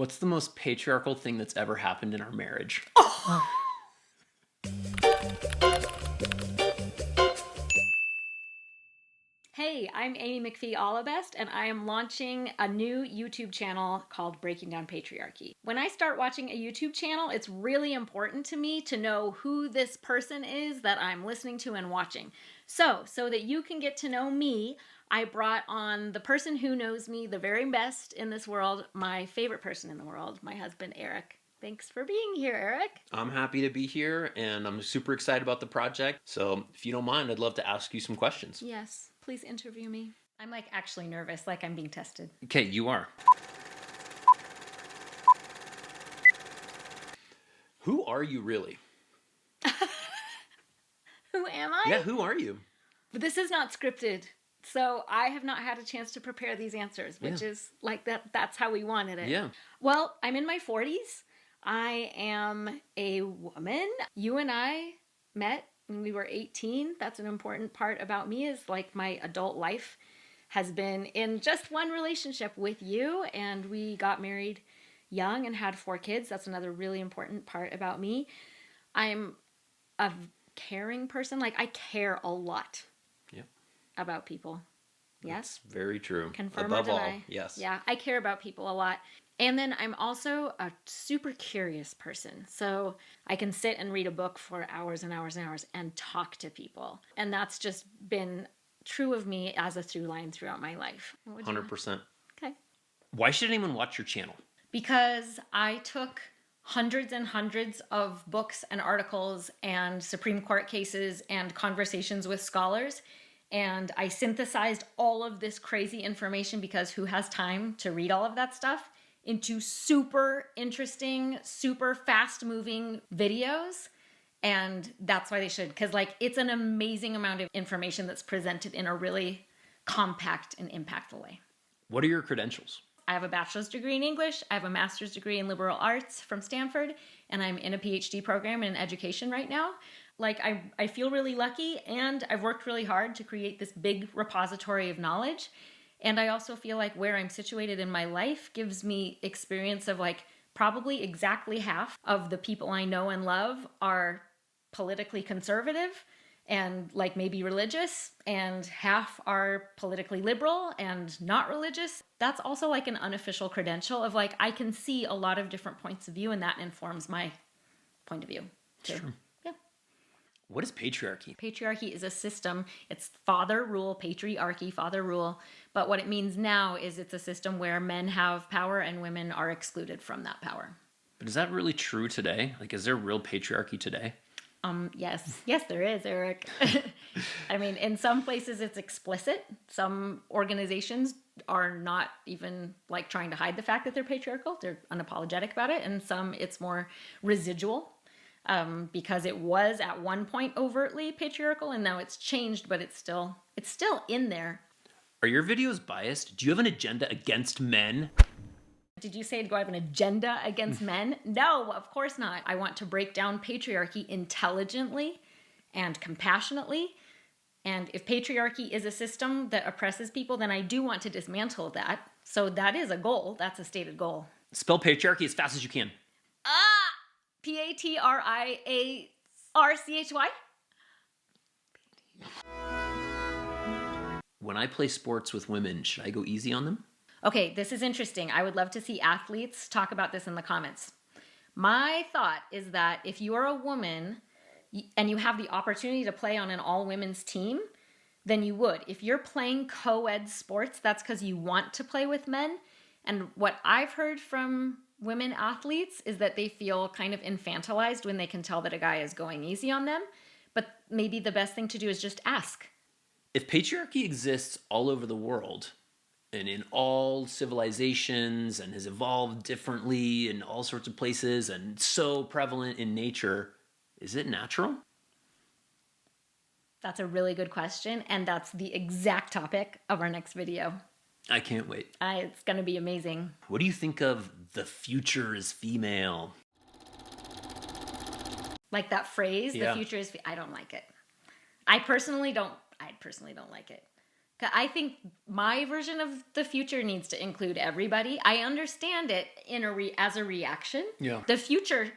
What's the most patriarchal thing that's ever happened in our marriage? Hey, I'm Amy McPhie Allebest, and I am launching a new YouTube channel called Breaking Down Patriarchy. When I start watching a YouTube channel, it's really important to me to know who this person is that I'm listening to and watching. So that you can get to know me, I brought on the person who knows me the very best in this world, my favorite person in the world, my husband, Erik. Thanks for being here, Erik. I'm happy to be here, and I'm super excited about the project. So if you don't mind, I'd love to ask you some questions. Yes, please interview me. I'm actually nervous, like I'm being tested. Okay, you are. Who are you really? Who am I? Yeah, who are you? But this is not scripted. So I have not had a chance to prepare these answers, which is like that's how we wanted it. Yeah. Well, I'm in my 40s. I am a woman. You and I met when we were 18. That's an important part about me, is like my adult life has been in just one relationship with you, and we got married young and had 4 kids. That's another really important part about me. I'm a caring person. Like, I care a lot about people. Yes? That's very true. Confirm Above or all, deny. yes. Yeah, I care about people a lot. And then I'm also a super curious person. So I can sit and read a book for hours and hours and hours and talk to people. And that's just been true of me as a through line throughout my life. 100%. Okay. Why should anyone watch your channel? Because I took hundreds and hundreds of books and articles and Supreme Court cases and conversations with scholars, and I synthesized all of this crazy information, because who has time to read all of that stuff, into super interesting, super fast moving videos. And that's why they should, because it's an amazing amount of information that's presented in a really compact and impactful way. What are your credentials? I have a bachelor's degree in English, I have a master's degree in liberal arts from Stanford, and I'm in a PhD program in education right now. I feel really lucky, and I've worked really hard to create this big repository of knowledge. And I also feel like where I'm situated in my life gives me experience of probably exactly half of the people I know and love are politically conservative and maybe religious, and half are politically liberal and not religious. That's also an unofficial credential of I can see a lot of different points of view, and that informs my point of view too. Sure. Yeah. What is patriarchy? Patriarchy is a system. It's father rule, patriarchy, father rule. But what it means now is it's a system where men have power and women are excluded from that power. But is that really true today? Is there real patriarchy today? Yes. Yes, there is, Erik. I mean, in some places it's explicit. Some organizations are not even trying to hide the fact that they're patriarchal. They're unapologetic about it. And some it's more residual, because it was at one point overtly patriarchal, and now it's changed, but it's still in there. Are your videos biased? Do you have an agenda against men? Did you say, do I have an agenda against men? No, of course not. I want to break down patriarchy intelligently and compassionately. And if patriarchy is a system that oppresses people, then I do want to dismantle that. So that is a goal. That's a stated goal. Spell patriarchy as fast as you can. Patriarchy. When I play sports with women, should I go easy on them? Okay, this is interesting. I would love to see athletes talk about this in the comments. My thought is that if you are a woman and you have the opportunity to play on an all-women's team, then you would. If you're playing co-ed sports, that's because you want to play with men. And what I've heard from women athletes is that they feel kind of infantilized when they can tell that a guy is going easy on them. But maybe the best thing to do is just ask. If patriarchy exists all over the world, and in all civilizations, and has evolved differently in all sorts of places, and so prevalent in nature, is it natural? That's a really good question, and that's the exact topic of our next video. I can't wait. It's going to be amazing. What do you think of "the future is female"? Like that phrase, Yeah. the future is... I don't like it. I personally don't like it. I think my version of the future needs to include everybody. I understand it as a reaction. Yeah. The future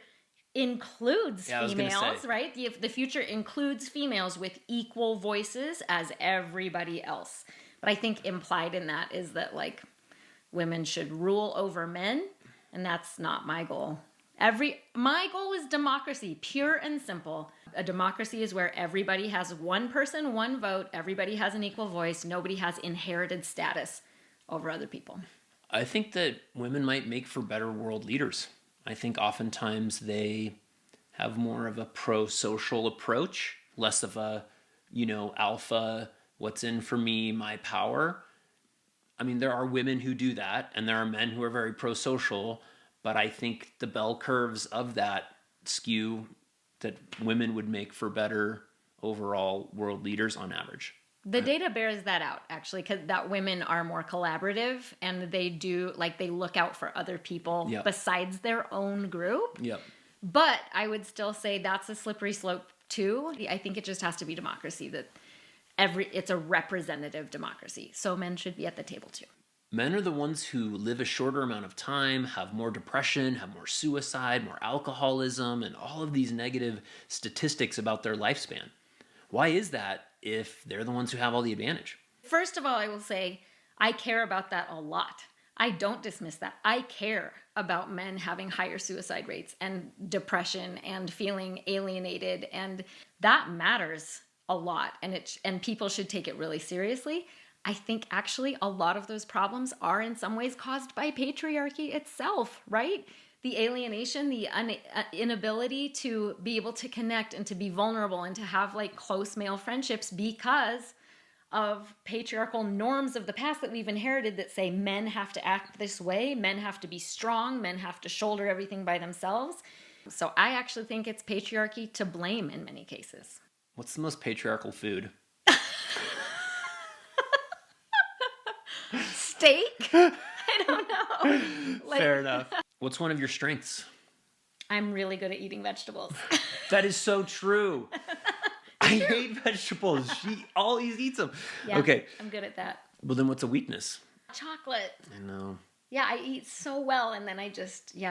includes I was gonna females, say. right? The future includes females with equal voices as everybody else. But I think implied in that is that like women should rule over men, and that's not my goal. My goal is democracy, pure and simple. A democracy is where everybody has one person, one vote, everybody has an equal voice, nobody has inherited status over other people. I think that women might make for better world leaders. I think oftentimes they have more of a pro-social approach, less of a, alpha, what's in for me, my power. I mean, there are women who do that, and there are men who are very pro-social, but I think the bell curves of that skew that women would make for better overall world leaders on average. The data bears that out, actually, because that women are more collaborative and they look out for other people besides their own group. Yep. But I would still say that's a slippery slope too. I think it just has to be democracy, that it's a representative democracy. So men should be at the table too. Men are the ones who live a shorter amount of time, have more depression, have more suicide, more alcoholism, and all of these negative statistics about their lifespan. Why is that if they're the ones who have all the advantage? First of all, I will say I care about that a lot. I don't dismiss that. I care about men having higher suicide rates and depression and feeling alienated, and that matters a lot, and people should take it really seriously. I think actually a lot of those problems are in some ways caused by patriarchy itself, right? The alienation, the inability to be able to connect and to be vulnerable and to have like close male friendships because of patriarchal norms of the past that we've inherited that say men have to act this way, men have to be strong, men have to shoulder everything by themselves. So I actually think it's patriarchy to blame in many cases. What's the most patriarchal food? Steak? I don't know. Fair enough. What's one of your strengths? I'm really good at eating vegetables. That is so true. I hate vegetables. She always eats them. Yeah, okay. I'm good at that. Well, then what's a weakness? Chocolate. I know. Yeah, I eat so well, and then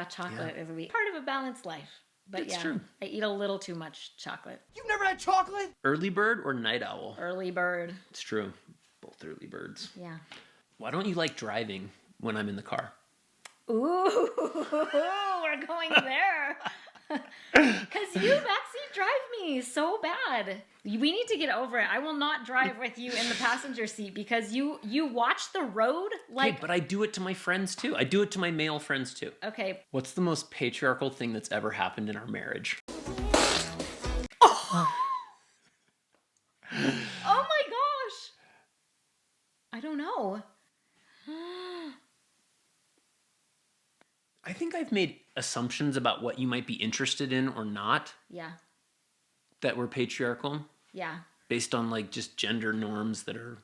chocolate is a weak part of a balanced life. But That's true. I eat a little too much chocolate. You've never had chocolate? Early bird or night owl? Early bird. It's true. Both early birds. Yeah. Why don't you like driving when I'm in the car? Ooh, we're going there. Because you backseat drive me so bad. We need to get over it. I will not drive with you in the passenger seat because you watch the road like... Hey, but I do it to my friends too. I do it to my male friends too. Okay. What's the most patriarchal thing that's ever happened in our marriage? Oh my gosh. I don't know. I think I've made assumptions about what you might be interested in or not Yeah. that were patriarchal Yeah. based on like just gender norms that are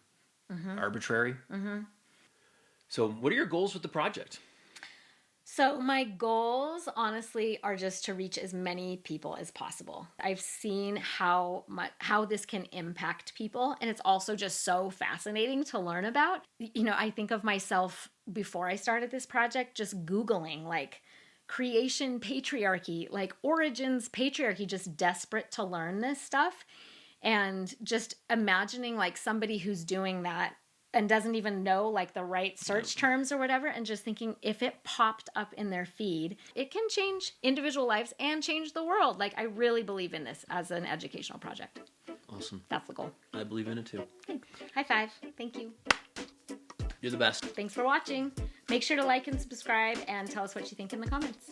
arbitrary. Mm-hmm. So what are your goals with the project? So my goals, honestly, are just to reach as many people as possible. I've seen how this can impact people, and it's also just so fascinating to learn about. I think of myself before I started this project, just Googling like creation patriarchy, like origins patriarchy, just desperate to learn this stuff, and just imagining like somebody who's doing that and doesn't even know like the right search terms or whatever, and just thinking if it popped up in their feed, it can change individual lives and change the world. Like I really believe in this as an educational project. Awesome. That's the goal. I believe in it too. Okay. High five. Thank you. You're the best. Thanks for watching. Make sure to like and subscribe and tell us what you think in the comments.